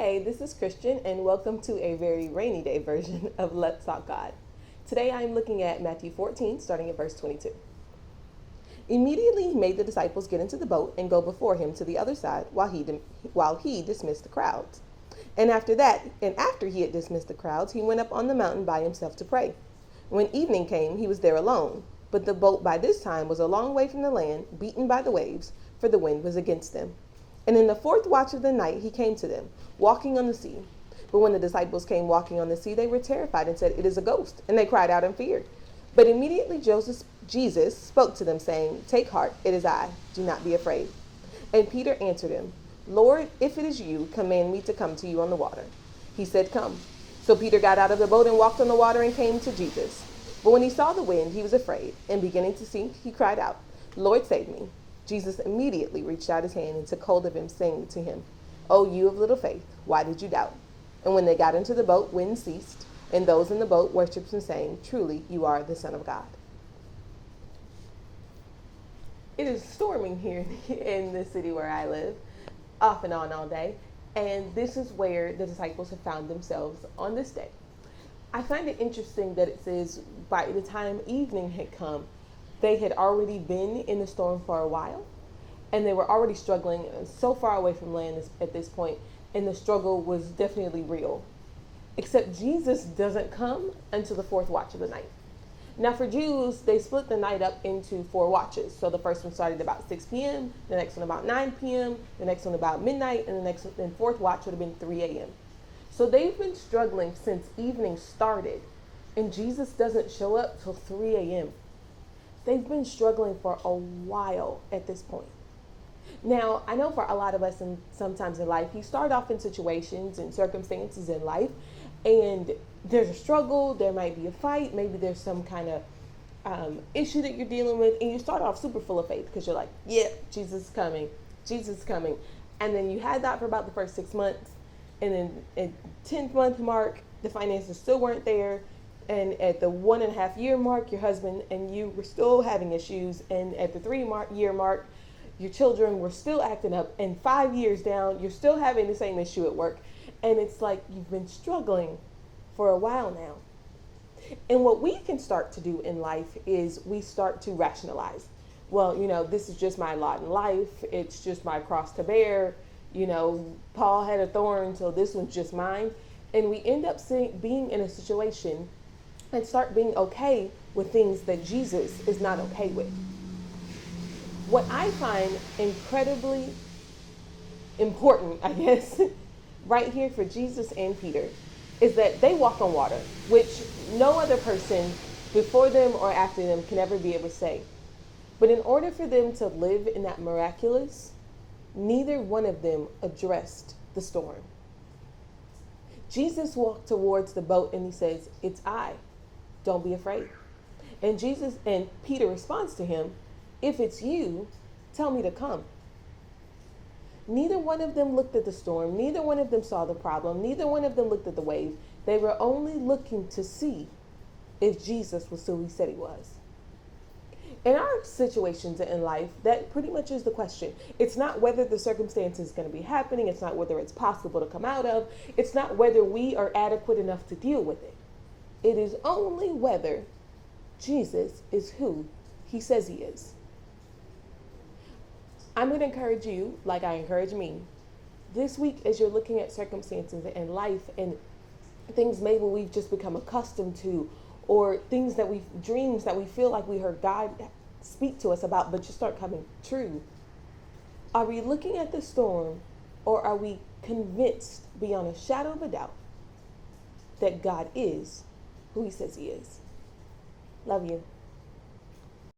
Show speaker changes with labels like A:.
A: Hey, this is Christian, and welcome to a very rainy day version of Let's Talk God. Today I am looking at Matthew 14, starting at verse 22. Immediately he made the disciples get into the boat and go before him to the other side while he dismissed the crowds. And after he had dismissed the crowds, he went up on the mountain by himself to pray. When evening came, he was there alone, but the boat by this time was a long way from the land, beaten by the waves, for the wind was against them. And in the fourth watch of the night he came to them, walking on the sea. But when the disciples came walking on the sea, they were terrified and said, "It is a ghost," and they cried out in fear. But immediately Jesus spoke to them, saying, "Take heart, it is I. Do not be afraid." And Peter answered him, "Lord, if it is you, command me to come to you on the water." He said, "Come." So Peter got out of the boat and walked on the water and came to Jesus. But when he saw the wind, he was afraid, and beginning to sink, he cried out, "Lord, save me." Jesus immediately reached out his hand and took hold of him, saying to him, "O you of little faith, why did you doubt?" And when they got into the boat, wind ceased, and those in the boat worshipped him, saying, "Truly, you are the Son of God." It is storming here in the city where I live, off and on all day, and this is where the disciples have found themselves on this day. I find it interesting that it says by the time evening had come, they had already been in the storm for a while, and they were already struggling so far away from land at this point, and the struggle was definitely real. Except Jesus doesn't come until the fourth watch of the night. Now for Jews, they split the night up into 4 watches. So the first one started about 6 p.m., the next one about 9 p.m., the next one about midnight, and the fourth watch would have been 3 a.m. So they've been struggling since evening started, and Jesus doesn't show up till 3 a.m. They've been struggling for a while at this point. Now, I know for a lot of us, sometimes in life, you start off in situations and circumstances in life, and there's a struggle, there might be a fight, maybe there's some kind of issue that you're dealing with, and you start off super full of faith because you're like, yeah, Jesus is coming, Jesus is coming. And then you had that for about the first 6 months, and then at 10th month mark, the finances still weren't there. And at the 1.5 year mark, your husband and you were still having issues. And at the 3 year mark, your children were still acting up. And 5 years down, you're still having the same issue at work. And it's like you've been struggling for a while now. And what we can start to do in life is we start to rationalize. Well, this is just my lot in life. It's just my cross to bear. Paul had a thorn, so this one's just mine. And we end up being in a situation and start being okay with things that Jesus is not okay with. What I find incredibly important, I guess, right here for Jesus and Peter, is that they walk on water, which no other person before them or after them can ever be able to say. But in order for them to live in that miraculous, neither one of them addressed the storm. Jesus walked towards the boat and he says, "It's I. Don't be afraid." And Peter responds to him, "If it's you, tell me to come." Neither one of them looked at the storm. Neither one of them saw the problem. Neither one of them looked at the wave. They were only looking to see if Jesus was who he said he was. In our situations in life, that pretty much is the question. It's not whether the circumstance is going to be happening. It's not whether it's possible to come out of. It's not whether we are adequate enough to deal with it. It is only whether Jesus is who he says he is. I'm going to encourage you, like I encourage me, this week as you're looking at circumstances in life and things maybe we've just become accustomed to, or dreams that we feel like we heard God speak to us about, but just start coming true. Are we looking at the storm, or are we convinced beyond a shadow of a doubt that God is who he says he is? Love you.